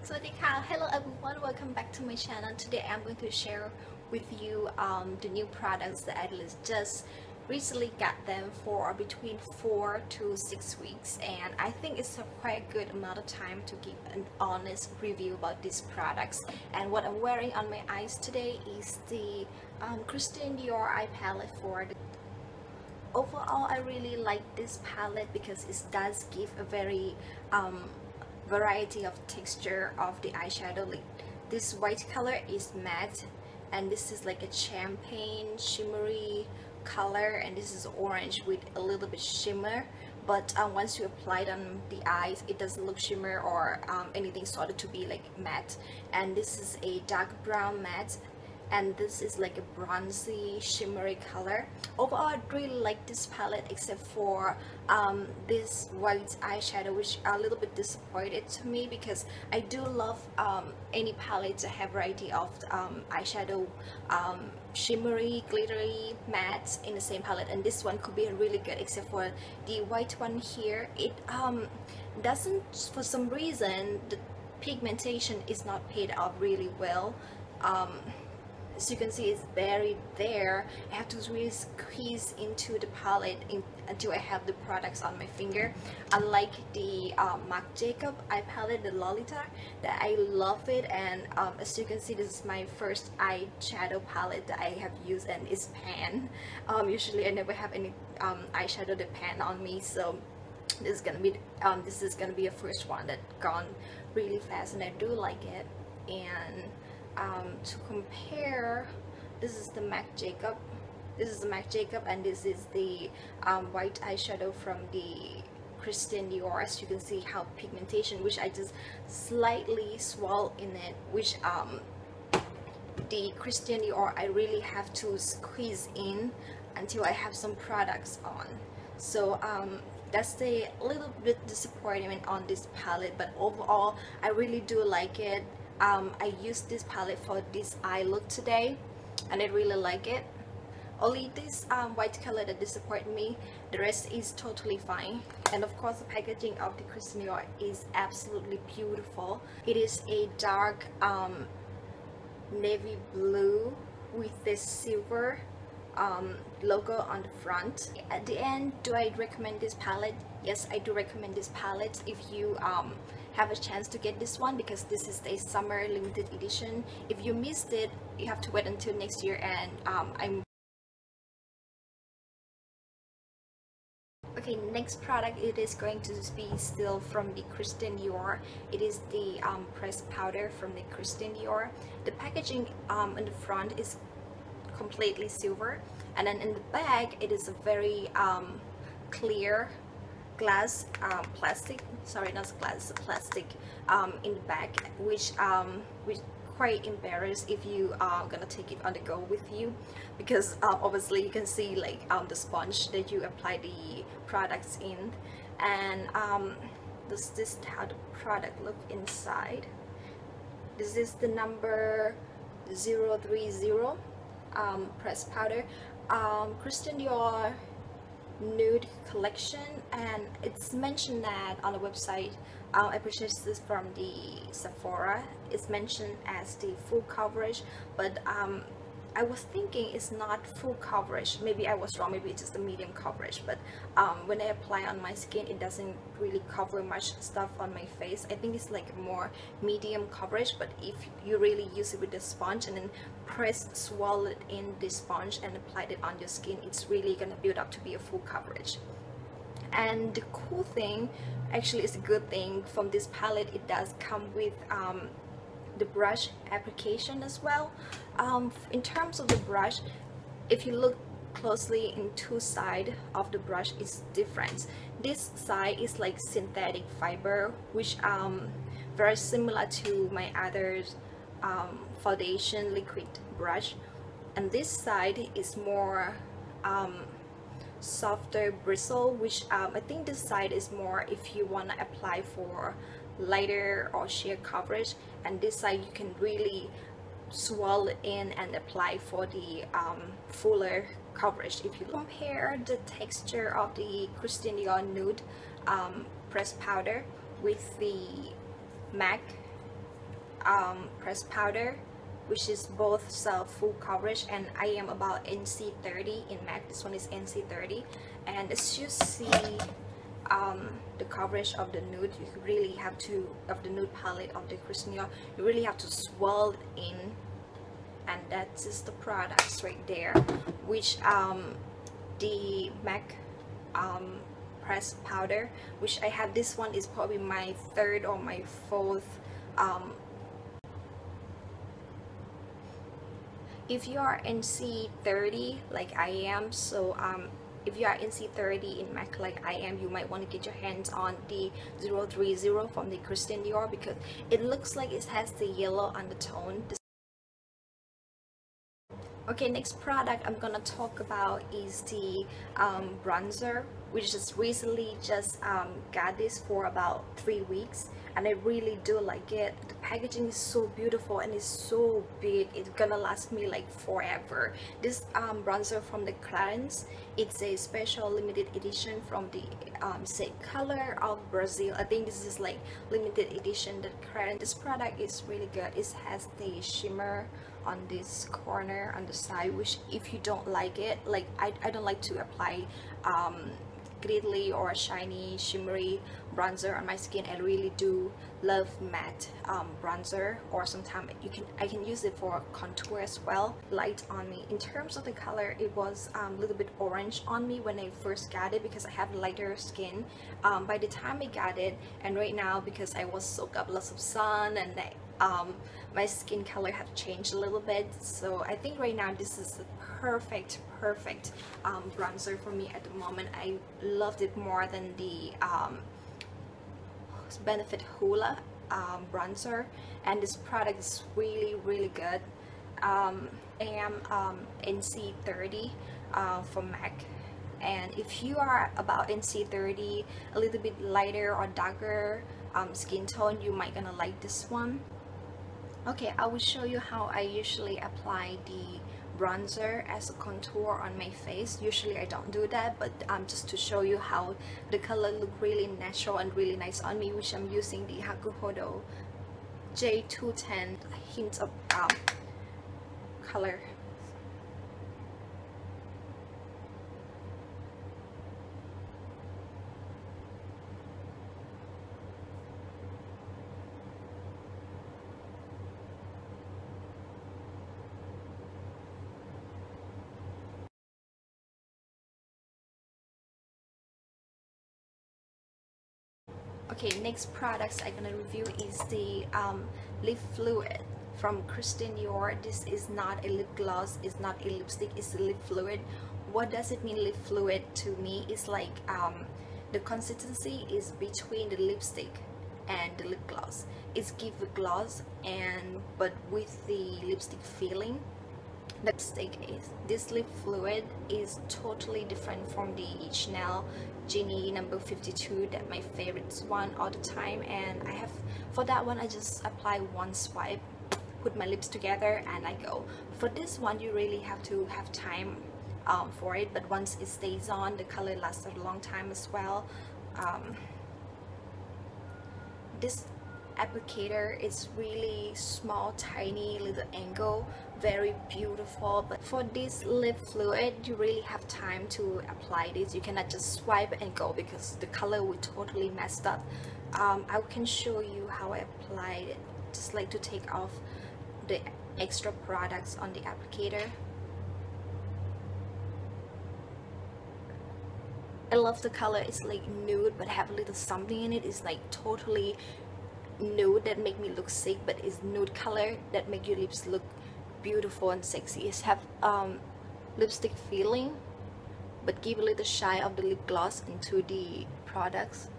Swadika, hello everyone, welcome back to my channel. Today I'm going to share with you the new products that I just recently got them for between 4 to 6 weeks, and I think it's a quite good amount of time to give an honest review about these products. And what I'm wearing on my eyes today is the Christian Dior eye palette for the overall. I really like this palette because it does give a very variety of texture of the eyeshadow. Like this white color is matte, and this is like a champagne shimmery color, and this is orange with a little bit shimmer, but once you apply it on the eyes it doesn't look shimmer or anything, sort of to be like matte. And this is a dark brown matte, and this is like a bronzy shimmery color. Overall I really like this palette, except for this white eyeshadow, which are a little bit disappointed to me, because I do love any palette to have variety of eyeshadow, shimmery, glittery, matte in the same palette, and this one could be really good, except for the white one here. It doesn't, for some reason the pigmentation is not paid off really well. As you can see, it's buried there. I have to really squeeze into the palette until I have the products on my finger. Unlike the MARCJACOBS eye palette, the Lolita, that I love it. And as you can see, this is my first eyeshadow palette that I have used, and it's pan. Usually I never have any eyeshadow that pan on me, so this is gonna be a first one that gone really fast, and I do like it. And to compare, this is the MARCJACOBS, and this is the white eyeshadow from the Christian Dior. As you can see how pigmentation, which I just slightly swirl in it, which the Christian Dior I really have to squeeze in until I have some products on. So that's the little bit disappointment on this palette, but overall I really do like it. I used this palette for this eye look today, and I really like it. Only this white color that disappointed me, the rest is totally fine. And of course the packaging of the Christian Dior is absolutely beautiful. It is a dark navy blue with this silver logo on the front. At the end, do I recommend this palette? Yes, I do recommend this palette if you have a chance to get this one, because this is a summer limited edition. If you missed it, you have to wait until next year. And okay, next product, it is going to be still from the Christian Dior. It is the pressed powder from the Christian Dior. The packaging in the front is completely silver, and then in the back it is a very clear glass plastic, sorry, not glass, plastic in the back, which quite embarrassed if you are gonna take it on the go with you, because obviously you can see like the sponge that you apply the products in. And this is how the product look inside. This is the number 030 pressed powder, Christian Dior nude collection, and it's mentioned that on the website. I purchased this from the Sephora. It's mentioned as the full coverage, but I was thinking it's not full coverage. Maybe I was wrong, maybe it's just a medium coverage, but when I apply on my skin it doesn't really cover much stuff on my face. I think it's like more medium coverage, but if you really use it with the sponge and then swirl it in the sponge and apply it on your skin, it's really gonna build up to be a full coverage. And the cool thing, actually it's a good thing from this palette, it does come with the brush application as well. In terms of the brush, if you look closely in two sides of the brush, is different. This side is like synthetic fiber, which very similar to my other foundation liquid brush, and this side is more softer bristle, which I think this side is more if you want to apply for lighter or sheer coverage, and this side you can really swirl in and apply for the fuller coverage. If you compare the texture of the Christian Dior nude pressed powder with the MAC pressed powder, which is both full coverage, and I am about NC30 in MAC. This one is NC30, and as you see the coverage of the nude, you really have to, of the nude palette of the Christian Dior, you really have to swirl it in, and that is the products right there, which the MAC pressed powder, which I have. This one is probably my third or my fourth. If you are NC30 like I am, so if you are NC30 in MAC like I am, you might want to get your hands on the 030 from the Christian Dior, because it looks like it has the yellow undertone. Okay, next product I'm gonna talk about is the bronzer, which just recently got this for about 3 weeks, and I really do like it. The packaging is so beautiful and it's so big, it's gonna last me like forever. This bronzer from the CLARINS, it's a special limited edition from the say color of Brazil. I think this is like limited edition that CLARINS. This product is really good. It has the shimmer on this corner on the side, which if you don't like it, like I don't like to apply glittly or shiny shimmery bronzer on my skin. I really do love matte bronzer, or sometimes I can use it for contour as well. Light on me. In terms of the color, it was a little bit orange on me when I first got it, because I have lighter skin by the time I got it, and right now because I was soaked up lots of sun, and my skin color have changed a little bit, so I think right now this is the perfect bronzer for me at the moment. I loved it more than the Benefit HOOLA bronzer, and this product is really good. I am NC30 for MAC, and if you are about NC30, a little bit lighter or darker skin tone, you might gonna like this one. Okay, I will show you how I usually apply the bronzer as a contour on my face. Usually I don't do that, but just to show you how the color look really natural and really nice on me, which I'm using the HAKUHODO J210 hint of color. Okay, next products I'm gonna review is the lip fluid from Christian Dior. This is not a lip gloss, it's not a lipstick, it's a lip fluid. What does it mean, lip fluid? To me, it's like the consistency is between the lipstick and the lip gloss. It's give a gloss, and but with the lipstick feeling. The mistake is this lip fluid is totally different from the Chanel Genie number 52, that my favorite one all the time, and I have, for that one I just apply one swipe, put my lips together, and I go. For this one you really have to have time for it, but once it stays on, the color lasts a long time as well. This applicator is really small, tiny little angle, very beautiful. But for this lip fluid, you really have time to apply this. You cannot just swipe and go, because the color will totally messed up. I can show you how I applied it. Just like to take off the extra products on the applicator. I love the color. It's like nude but have a little something in it. It's like totally nude that make me look sick, but it's nude color that make your lips look beautiful and sexy. It's have lipstick feeling, but give a little shy of the lip gloss into the products.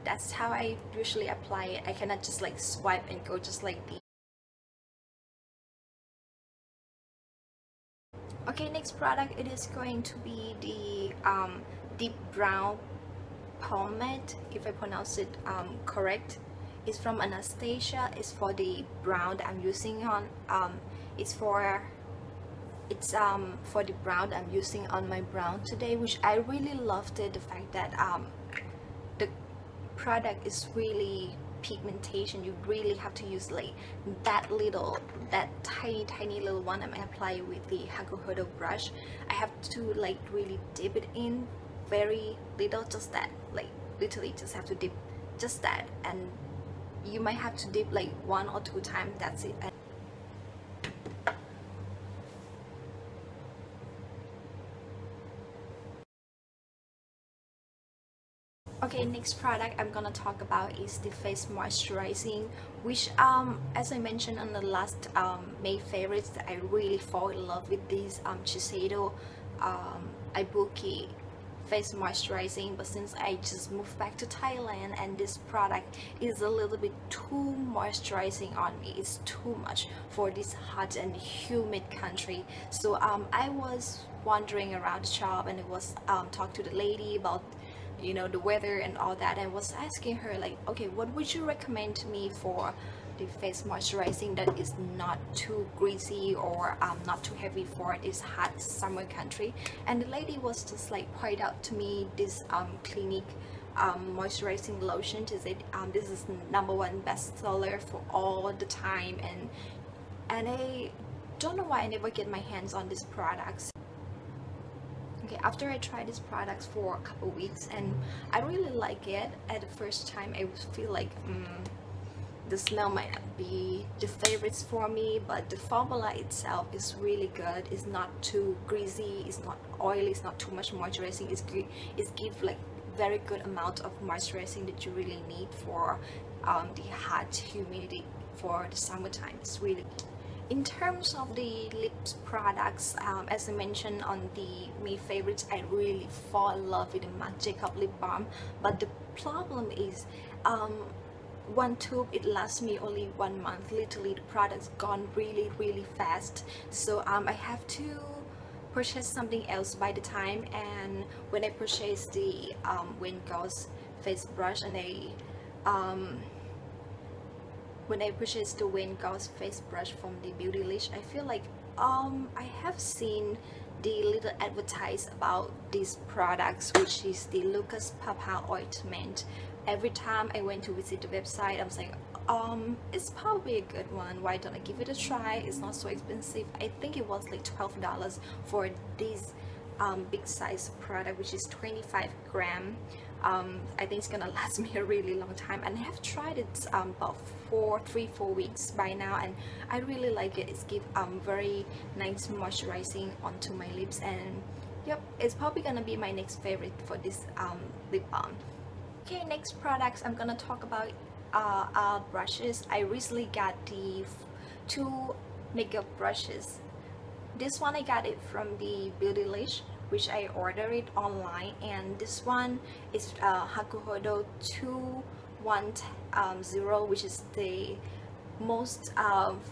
That's how I usually apply it. I cannot just like swipe and go just like the. Okay, next product, it is going to be the DIPBROW pomade, if I pronounce it correct. It's from Anastasia. It's for the brown that I'm using on. It's for it's for the brown I'm using on my brown today, which I really loved it, the fact that the product is really pigmentation. You really have to use like that tiny little one. I'm applying with the HAKUHODO brush. I have to like really dip it in very little, just that, like literally just have to dip just that, and you might have to dip like 1 or 2 times, that's it. Okay, next product I'm gonna talk about is the face moisturizing, which as I mentioned on the last May favorites, that I really fall in love with this SHISEIDO IBUKI face moisturizing. But since I just moved back to Thailand and this product is a little bit too moisturizing on me, it's too much for this hot and humid country. So I was wandering around the shop and it was talk to the lady about, you know, the weather and all that, and was asking her like, okay, what would you recommend to me for the face moisturizing that is not too greasy or not too heavy for this hot summer country? And the lady was just like point out to me this Clinique moisturizing lotion. She said this is #1 bestseller for all the time, and I don't know why I never get my hands on these products. Okay, after I tried these products for a couple weeks and I really like it. At the first time I feel like the smell might not be the favorites for me, but the formula itself is really good. It's not too greasy, it's not oily, it's not too much moisturizing. It's give like very good amount of moisturizing that you really need for the hot humidity for the summertime. It's really good. In terms of the lips products, as I mentioned on the May favorites, I really fall in love with the MARCJACOBS lip balm. But the problem is, one tube, it lasts me only 1 month. Literally, the product's gone really fast. So I have to purchase something else by the time. And when I purchased the GOSS face brush, and when I purchased the GOSS face brush from the Beautylish, I feel like I have seen the little advertise about these products, which is the PAPAW ointment. Every time I went to visit the website, I was like, it's probably a good one, why don't I give it a try? It's not so expensive. I think it was like $12 for this big size product, which is 25 gram. I think it's gonna last me a really long time, and I have tried it about 3-4 weeks by now, and I really like it. It's give very nice moisturizing onto my lips, and yep, it's probably gonna be my next favorite for this lip balm. Okay, next products I'm gonna talk about are brushes. I recently got the 2 makeup brushes. This one I got it from the Beautylish, which I ordered it online, and this one is HAKUHODO 210, which is the most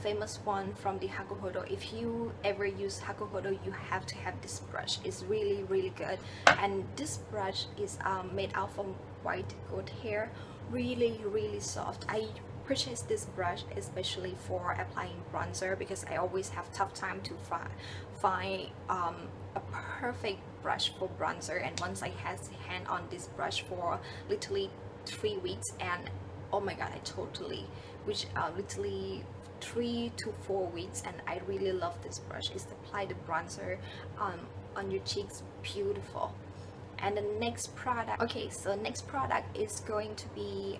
famous one from the HAKUHODO. If you ever use HAKUHODO, you have to have this brush. It's really good, and this brush is made out from white goat hair, really soft. I purchased this brush especially for applying bronzer because I always have tough time to find a perfect brush for bronzer, and once I had hand on this brush for literally 3 weeks, and oh my god, I totally, which literally 3 to 4 weeks, and I really love this brush. It's apply the bronzer on your cheeks, beautiful. And the next product, okay, so next product is going to be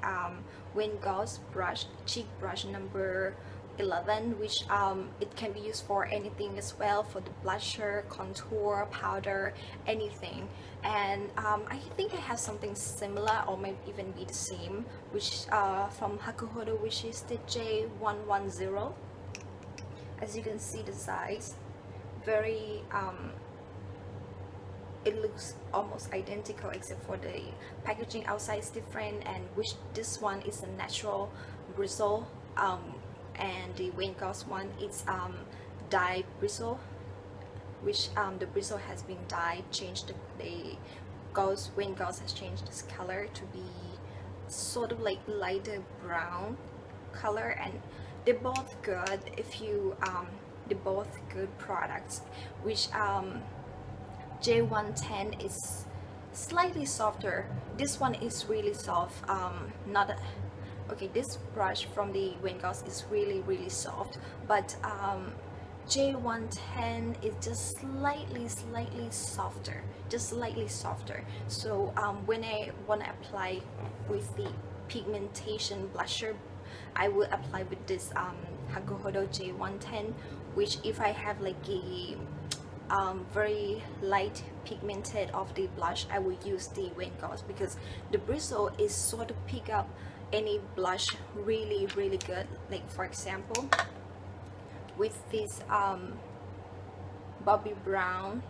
GOSS brush, cheek brush number 11, which it can be used for anything as well, for the blusher, contour, powder, anything. And I think I have something similar, or might even be the same, which from HAKUHODO, which is the J110. As you can see the size, very it looks almost identical, except for the packaging outside is different, and which this one is a natural bristle, and the GOSS one is dye bristle, which the bristle has been dyed, changed the GOSS has changed this color to be sort of like lighter brown color, and they're both good. If you they're both good products, which J110 is slightly softer. This one is really soft. Not okay, this brush from the GOSS is really soft, but J110 is just slightly softer, just slightly softer. So when I want to apply with the pigmentation blusher, I will apply with this HAKUHODO J110, which if I have like a very light pigmented of the blush, I will use the GOSS, because the bristle is sort of pick up any blush really good. Like for example, with this Bobbi brown,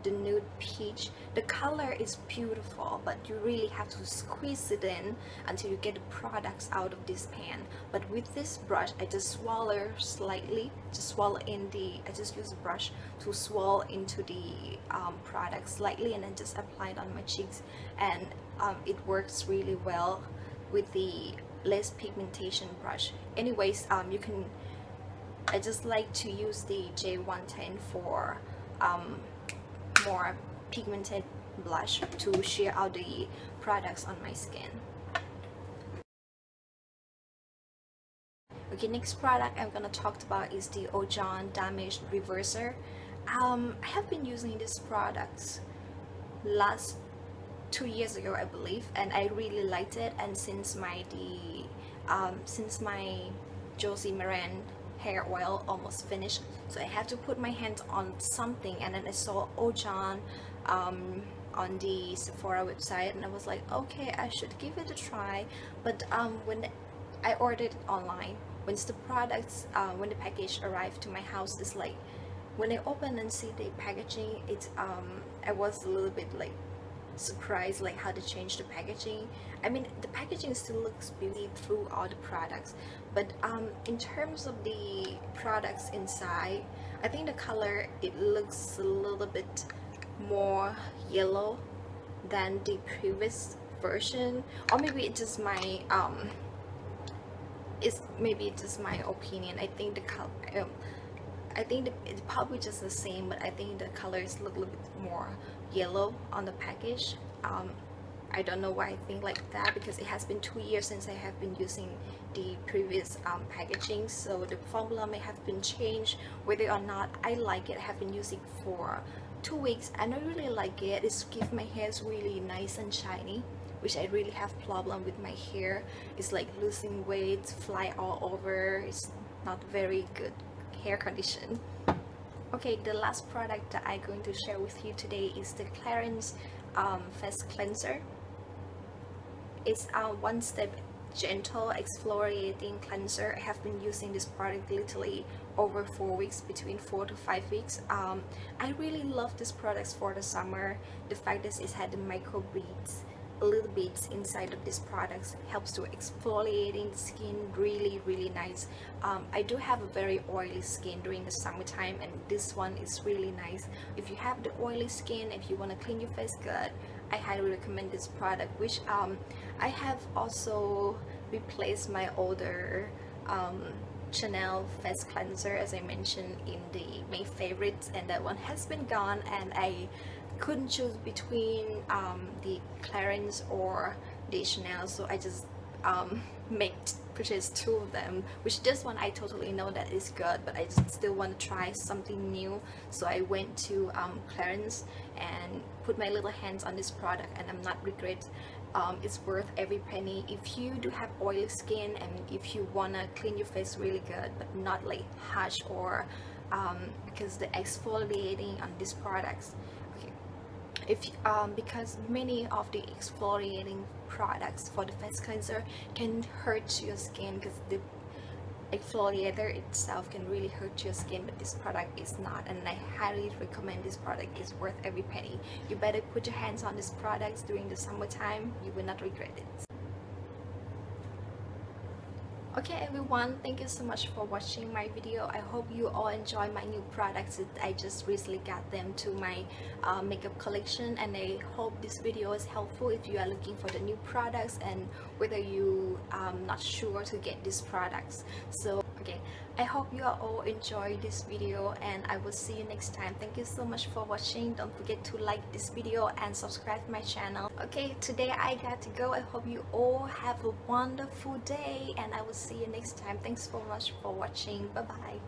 the nude peach, the color is beautiful, but you really have to squeeze it in until you get the products out of this pan. But with this brush, I just swallow slightly, just swallow in the, I just use a brush to swirl into the product slightly, and then just apply it on my cheeks, and it works really well with the less pigmentation brush. Anyways, you can, I just like to use the J110 for more pigmented blush to sheer out the products on my skin. Okay, next product I'm gonna talk about is the Ojon Damage Reverser. I have been using this product last 2 years ago, I believe, and I really liked it. And since my Josie Maran hair oil almost finished, so I have to put my hands on something, and then I saw Ojon on the Sephora website, and I was like, okay, I should give it a try. But when I ordered it online, when the products when the package arrived to my house, it's like when I open and see the packaging, it's I was a little bit like surprised like how to change the packaging. I mean, the packaging still looks beauty through all the products, but in terms of the products inside, I think the color, it looks a little bit more yellow than the previous version, or maybe it's just my maybe it's just my opinion. I think the color, I think it's probably just the same, but I think the colors look a little bit more yellow on the package. I don't know why I think like that, because it has been 2 years since I have been using the previous packaging, so the formula may have been changed. Whether or not I like it, I have been using it for 2 weeks and I really like it. It's give my hairs really nice and shiny, which I really have problem with my hair. It's like losing weight, fly all over. It's not very good hair condition. Okay, the last product that I'm going to share with you today is the CLARINS face cleanser. It's a one-step gentle exfoliating cleanser. I have been using this product literally over 4 weeks, between 4 to 5 weeks. I really love this product for the summer. The fact that it had the micro beads, little beads inside of this product, helps to exfoliating the skin really nice. I do have a very oily skin during the summertime, and this one is really nice. If you have the oily skin, if you want to clean your face good, I highly recommend this product, which I have also replaced my older Chanel face cleanser, as I mentioned in the May favorites, and that one has been gone, and I couldn't choose between the CLARINS or the Chanel, so I just purchased 2 of them, which this one I totally know that is good, but I just still want to try something new. So I went to CLARINS and put my little hands on this product, and I'm not regret. It's worth every penny. If you do have oily skin and if you wanna clean your face really good, but not like harsh, or because the exfoliating on these products, because many of the exfoliating products for the face cleanser can hurt your skin, because the exfoliator itself can really hurt your skin, but this product is not, and I highly recommend this product. Is worth every penny. You better put your hands on this product during the summertime. You will not regret it. Okay everyone, thank you so much for watching my video. I hope you all enjoy my new products. I just recently got them to my makeup collection, and I hope this video is helpful if you are looking for the new products and whether you not sure to get these products. So okay, I hope you are all enjoyed this video, and I will see you next time. Thank you so much for watching. Don't forget to like this video and subscribe to my channel. Okay, today I got to go. I hope you all have a wonderful day, and I will see you next time. Thanks so much for watching. Bye bye.